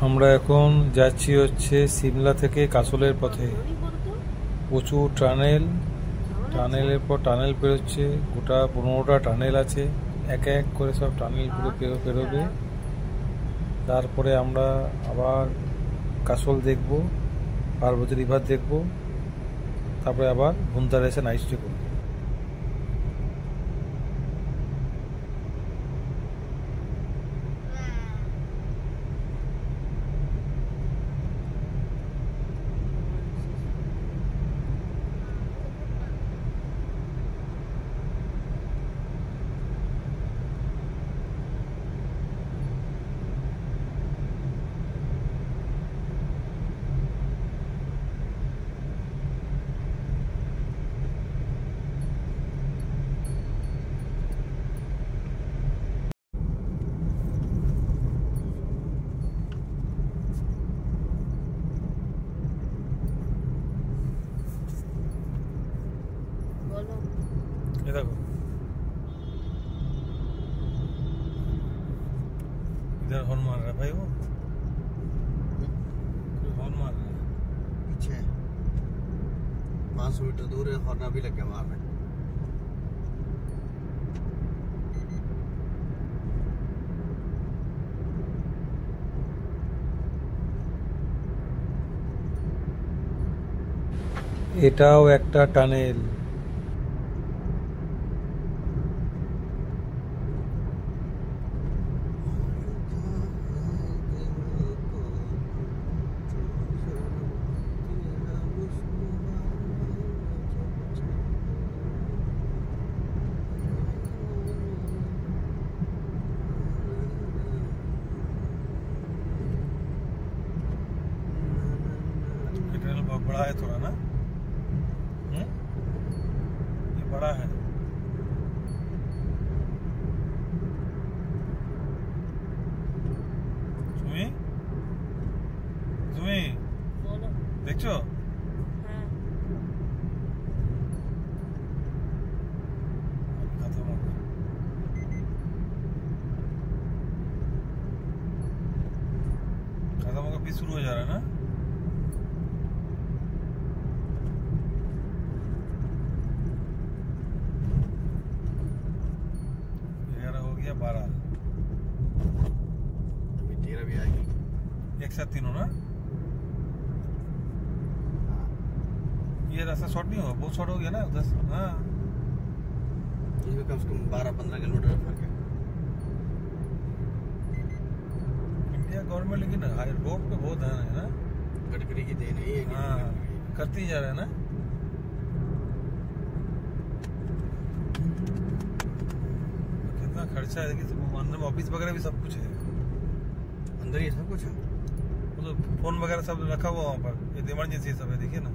আমরা এখন যাচ্ছি হচ্ছে সিমলা থেকে কাসলের পথে। প্রচুর টানেলের পর টানেল পেরোচ্ছে, গোটা 15টা টানেল আছে, এক এক করে সব টানেলগুলো পেরোবে। তারপরে আমরা আবার কাসল দেখব, পার্বতী রিভার দেখব, তারপরে আবার ভুন্তার এসে নাইট স্টে করব। ये देखो, इधर हॉर्न मार रहा है भाई, वो हॉर्न मार रहा है पीछे 500 मीटर दूर है, हॉर्न भी लग गया वहां पे। এটাও একটা টানেল। बड़ा है थोड़ा ना, ये बड़ा है। তুমি তুমি দেখছো? खत्म होगा, भी शुरू हो जा रहा है ना। या 12 अभी 13 भी आएगी, एक साथ तीनों ना। ये रास्ता शॉर्ट नहीं होगा, बहुत शॉर्ट हो गया ना 10। हाँ, इसमें कम से कम 12-15 किलोमीटर का फर्क है। इंडिया गवर्नमेंट लेकिन रोड पे बहुत ध्यान है ना, गडकरी की देन है ये। हाँ, करती जा रहा है ना। खर्चा है, देखिए अंदर में ऑफिस वगैरह भी सब कुछ है, अंदर ही सब कुछ है, मतलब फोन वगैरह सब रखा हुआ वहाँ पर, ये इमरजेंसी सब है, देखिए ना।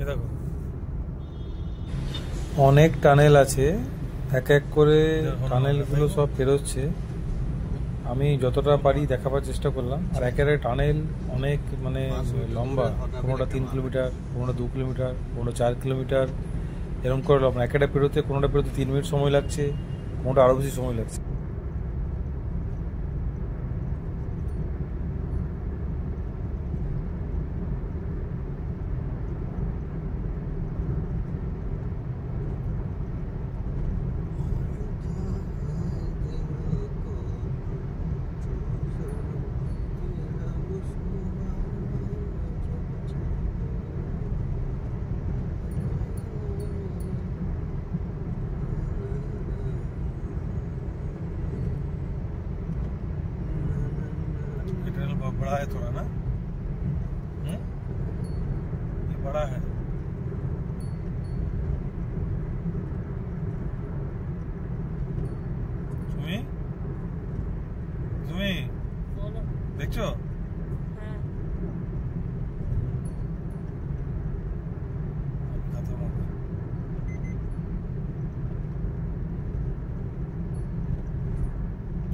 দেখো অনেক টানেল আছে, এক এক করে টানেলগুলো সব পেরোচ্ছে। আমি যতটা পারি দেখাবার চেষ্টা করলাম। আর একেবারে টানেল অনেক মানে লম্বা, কোনোটা 3 কিলোমিটার, কোনোটা 2 কিলোমিটার, কোনোটা 4 কিলোমিটার, এরকম করে লম্বা। একটা পেরোতে কোনোটা পেরোতে 3 মিনিট সময় লাগছে, কোনোটা আরও বেশি সময় লাগছে। बड़ा है थोड़ा ना। ये बड़ा है। তুমি তুমি দেখছো?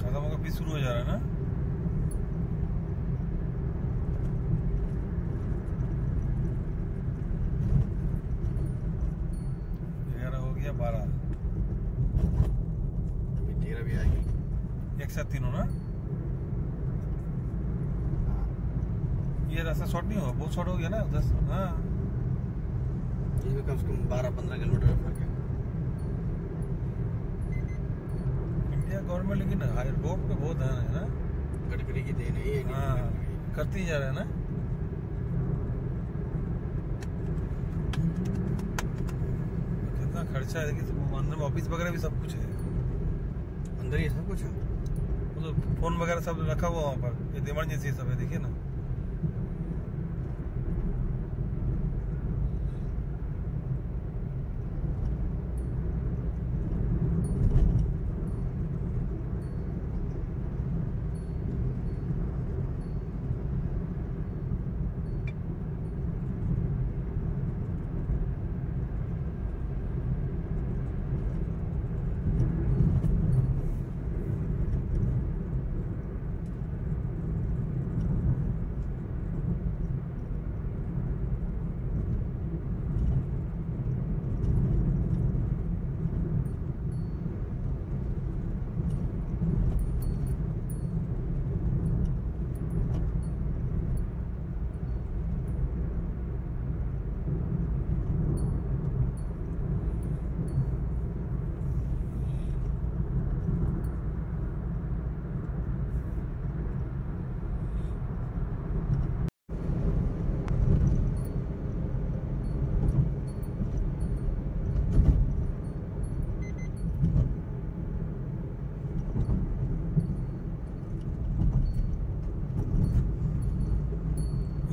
खत्म होगा फिर शुरू हो जा रहा है ना। हो गया 12 13 भी आएगी एक साथ तीनों ना। ये रास्ता शॉर्ट नहीं होगा, बहुत शॉर्ट हो गया ना 10। हाँ इसमें कम से कम 12-15 किलोमीटर का फर्क है। इंडिया गवर्नमेंट लेकिन रोड पे बहुत ध्यान है ना। गडकरी की देन है ये। हाँ करती ही जा रहा है ना। कितना खर्चा है देखिए, अंदर में ऑफिस वगैरह भी सब कुछ है। अंदर ही सब कुछ है, वो तो फोन वगैरह सब रखा हुआ वहाँ पर, ये इमरजेंसी सब है देखिए ना।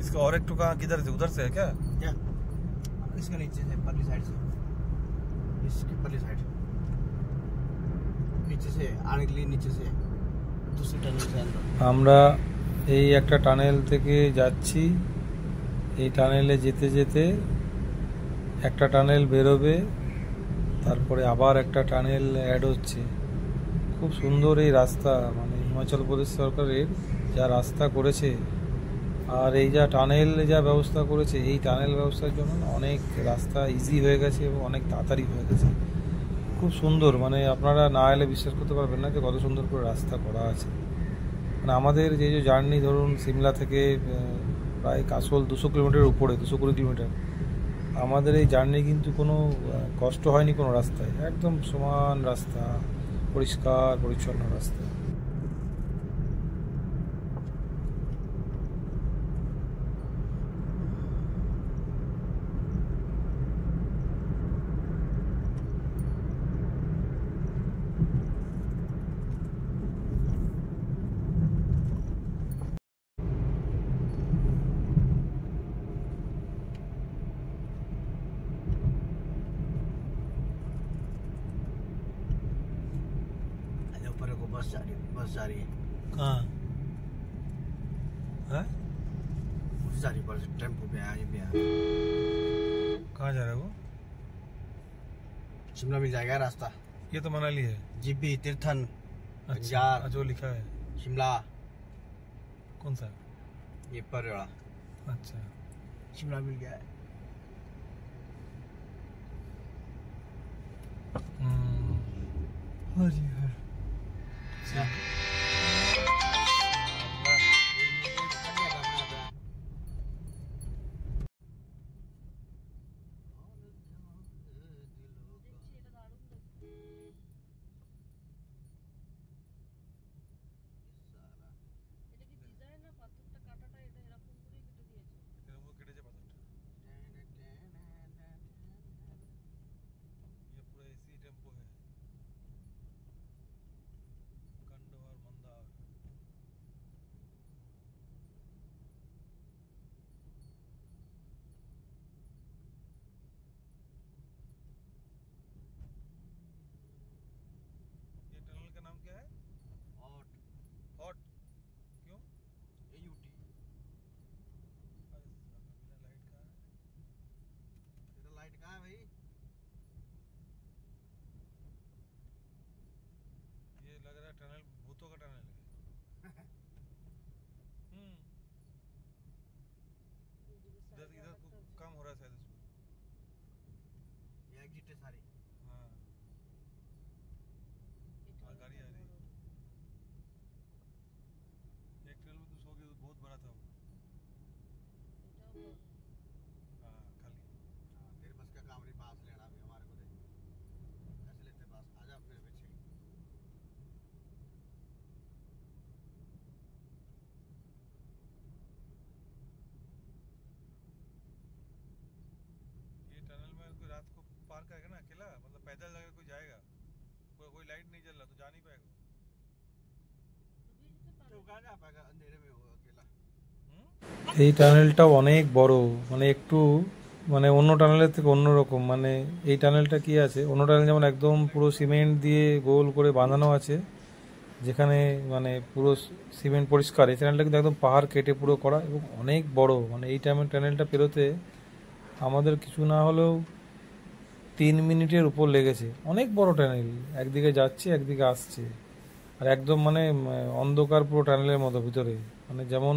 इसका और एक टुका किधर से, उधर से है क्या? क्या इसका नीचे से परली साइड से, इसकी परली साइड नीचे से आने के लिए, नीचे से दूसरी टनल से अंदर। আমরা এই একটা টানেল থেকে যাচ্ছি। এই টানেলে যেতে যেতে একটা টানেল বেরোবে, তারপরে আবার একটা টানেল অ্যাড হচ্ছে। খুব সুন্দর এই রাস্তা, মানে হিমাচল প্রদেশ সরকারের যা রাস্তা করেছে আর এই যা টানেল যা ব্যবস্থা করেছে, এই টানেল ব্যবস্থার জন্য অনেক রাস্তা ইজি হয়ে গেছে এবং অনেক তাড়াতাড়ি হয়ে গেছে। খুব সুন্দর, মানে আপনারা না এলে বিশ্বাস করতে পারবেন না যে কত সুন্দর করে রাস্তা করা আছে। মানে আমাদের যে যে জার্নি ধরুন সিমলা থেকে প্রায় কাসোল 200 কিলোমিটার উপরে, 220 কিলোমিটার, আমাদের এই জার্নি কিন্তু কোনো কষ্ট হয়নি কোনো রাস্তায়। একদম সমান রাস্তা, পরিষ্কার পরিচ্ছন্ন রাস্তা। ऊपर को बस जा रही है। कहाँ है? जा रही बस, टेम्पो पे आया, ये भी आया। कहाँ जा रहा है वो? शिमला मिल जाएगा रास्ता। ये तो मनाली है। जीपी तीर्थन अच्छा, जो लिखा है शिमला। कौन सा? ये पर वाला अच्छा, शिमला मिल गया है। हरी हर কেটেছে পাথরটা। ये पूरा एसी टेम्पो है, कंडो। एग्जिट है सारी। हाँ और गाड़ी आ रही। एक ट्रेन में तो सो गए, बहुत बड़ा था वो। हाँ खाली। हाँ, तेरे बस का काम नहीं पास लेना भी हमारे को दे। ऐसे लेते पास आजा मेरे पीछे। ये टनल में कोई रात को पार करेगा ना अकेला, मतलब पैदल अगर कोई जाएगा, कोई लाइट नहीं जल रहा तो जा नहीं पाएगा। तो कहाँ जा पाएगा अंधेरे में वो अकेला। এই টানেলটা অনেক বড়, মানে একটু মানে অন্য টানেলের থেকে অন্যরকম। মানে এই টানেলটা কি আছে, অন্য টানেল যেমন একদম পুরো সিমেন্ট দিয়ে গোল করে বাঁধানো আছে, যেখানে মানে পুরো সিমেন্ট পরিষ্কার। এই টানেলটা কিন্তু একদম পাহাড় কেটে পুরো করা এবং অনেক বড়। মানে এই টানেলটা পেরোতে আমাদের কিছু না হলেও 3 মিনিটের উপর লেগেছে। অনেক বড় টানেল, একদিকে যাচ্ছে একদিকে আসছে, আর একদম মানে অন্ধকার পুরো টানেলের মতো ভিতরে, মানে যেমন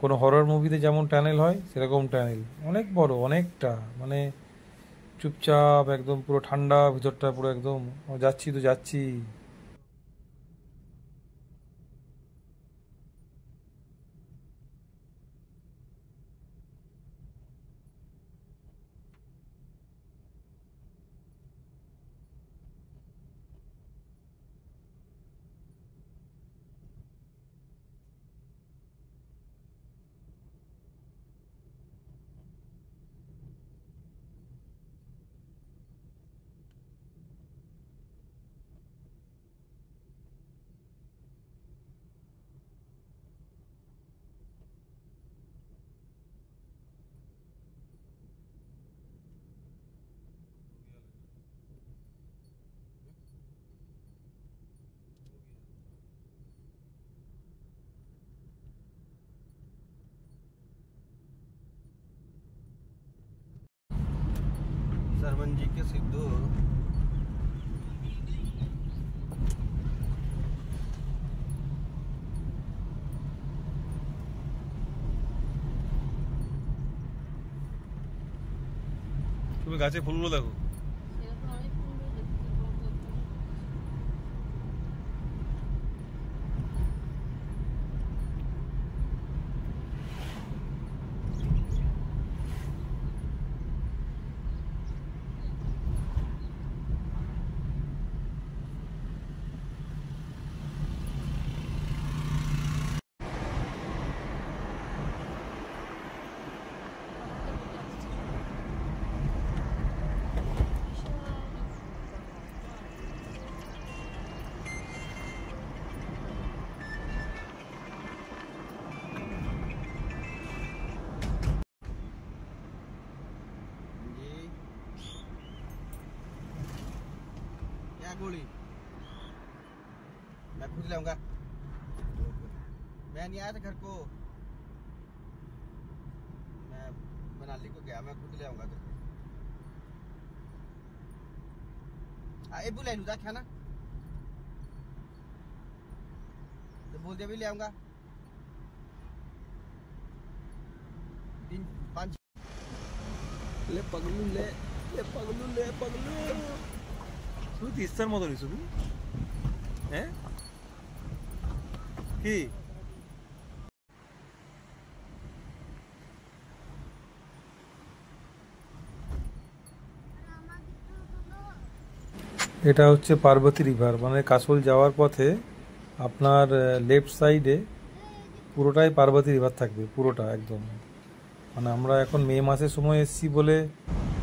কোনো হরর মুভিতে যেমন টানেল হয় সেরকম টানেল। অনেক বড়, অনেকটা, মানে চুপচাপ একদম পুরো ঠান্ডা ভিতরটা পুরো একদম। যাচ্ছি তো যাচ্ছি। सरवन जी के सिद्धू তুমি গাছে ফুলগুলো দেখো। गोली मैं खुद लाऊंगा। मैं नहीं आया था घर को, मैं मनाली को गया, मैं खुद ले आऊंगा तेरे को। ए बुला लूँ क्या ना, तो बोल दिया भी ले आऊंगा। 3-5 ले पगलू ले पगलू তুমি তিস্তার মতো নিছো তুমি, হ্যাঁ কি? এটা হচ্ছে পার্বতী রিভার। মানে কাসল যাওয়ার পথে আপনার লেফট সাইডে পুরোটাই পার্বতী রিভার থাকবে, পুরোটা একদম। মানে আমরা এখন মে মাসের সময় এসেছি বলে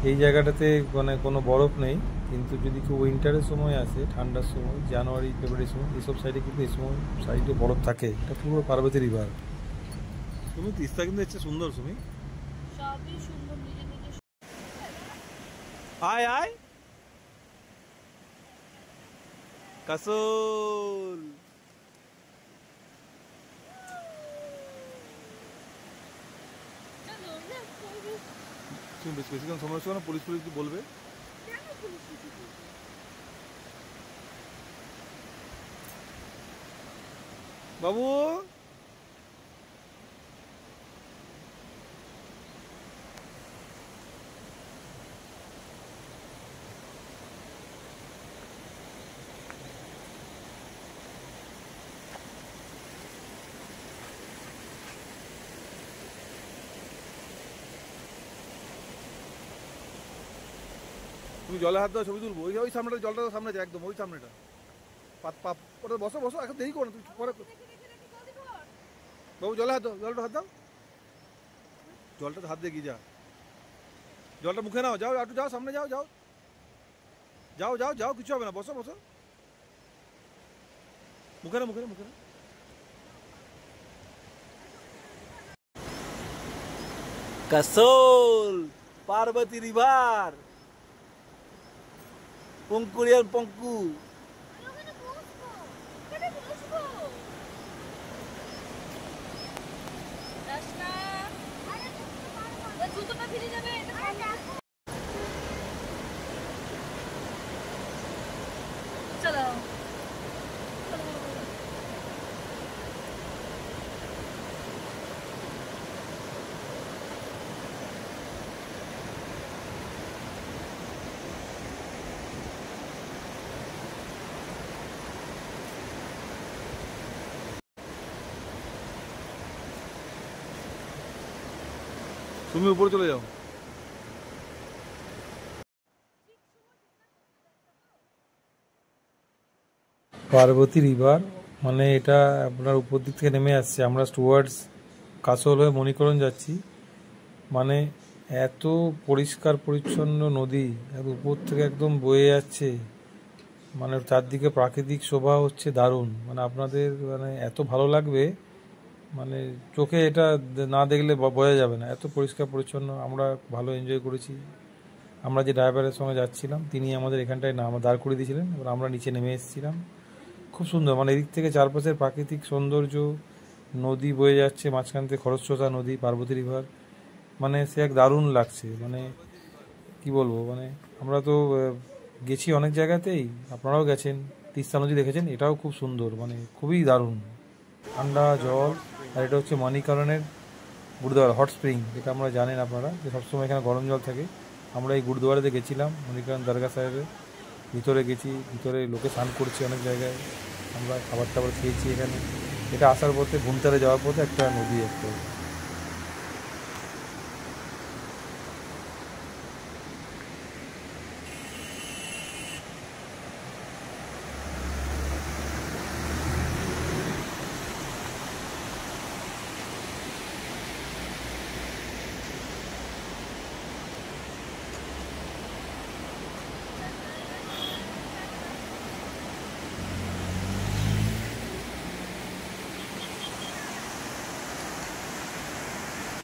এই জায়গাটাতে মানে কোনো বরফ নেই, কিন্তু যদি কেউ উইন্টারের সময় আসে, ঠান্ডার সময়, জানুয়ারি ফেব্রুয়ারির সময়, এইসব সাইডে কিন্তু এই সময় সাইডে বরফ থাকে। এটা পুরো পার্বতী রিভার। তুমি তিস্তা কিন্তু হচ্ছে সুন্দর, তুমি সবই সুন্দর নিজে নিজে। আয় আয় কাসল। চলো না তুমি বেশিক্ষণ সময় না, পুলিশ বলবে। কেন পুলিশ বাবু তুমি জলে হাত দাও ছবি তুলবো। ওই ওই সামনেটা জলটা সামনে আছে একদম ওই সামনেটা। পাপ পাপ ওটা বসো বসো এখন দেরি করো না তুমি পরে। বাবু জলে হাত দাও, জলটা হাত দাও, জলটা হাত দিয়ে গিয়ে যা, জলটা মুখে নাও, যাও একটু যাও সামনে যাও, যাও যাও যাও যাও কিছু হবে না, বসো বসো, মুখে না মুখে না মুখে না। কাসোল পার্বতী রিভার পঙ্কুরিয়ান পঙ্কু। জুতোটা ফিরে যাবে। চলো তুমি উপরে চলে যাও। পার্বতী রিভার মানে এটা আপনার উপর দিক থেকে নেমে আসছে, আমরা টুয়ার্ডস কাসল হয়ে মণিকরণ যাচ্ছি। মানে এত পরিষ্কার পরিচ্ছন্ন নদী উপর থেকে একদম বয়ে যাচ্ছে, মানে চারদিকে প্রাকৃতিক শোভা হচ্ছে দারুণ। মানে আপনাদের মানে এত ভালো লাগবে, মানে চোখে এটা না দেখলে বোঝা যাবে না, এত পরিষ্কার পরিচ্ছন্ন। আমরা ভালো এনজয় করেছি। আমরা যে ড্রাইভারের সঙ্গে যাচ্ছিলাম তিনি আমাদের এখানটায় না দাঁড় করিয়ে দিয়েছিলেন, এবার আমরা নিচে নেমে এসেছিলাম। খুব সুন্দর, মানে এদিক থেকে চারপাশের প্রাকৃতিক সৌন্দর্য, নদী বয়ে যাচ্ছে মাঝখান থেকে খরস্রোতা নদী পার্বতী রিভার, মানে সে এক দারুণ লাগছে। মানে কি বলবো, মানে আমরা তো গেছি অনেক জায়গাতেই, আপনারাও গেছেন, তিস্তা নদী দেখেছেন, এটাও খুব সুন্দর, মানে খুবই দারুণ ঠান্ডা জল। আর এটা হচ্ছে মণিকরণের গুরুদ্বারা হট স্প্রিং, যেটা আমরা জানেন আপনারা যে সবসময় এখানে গরম জল থাকে। আমরা এই গুরুদ্বারাতে গেছিলাম, মণিকরণ দরগা সাহেবের ভিতরে গেছি, ভিতরে লোকে স্নান করছে অনেক জায়গায়, আমরা খাবার টাবার খেয়েছি এখানে। এটা আসার পথে ভুমতারে যাওয়ার পথে একটা নদী একটা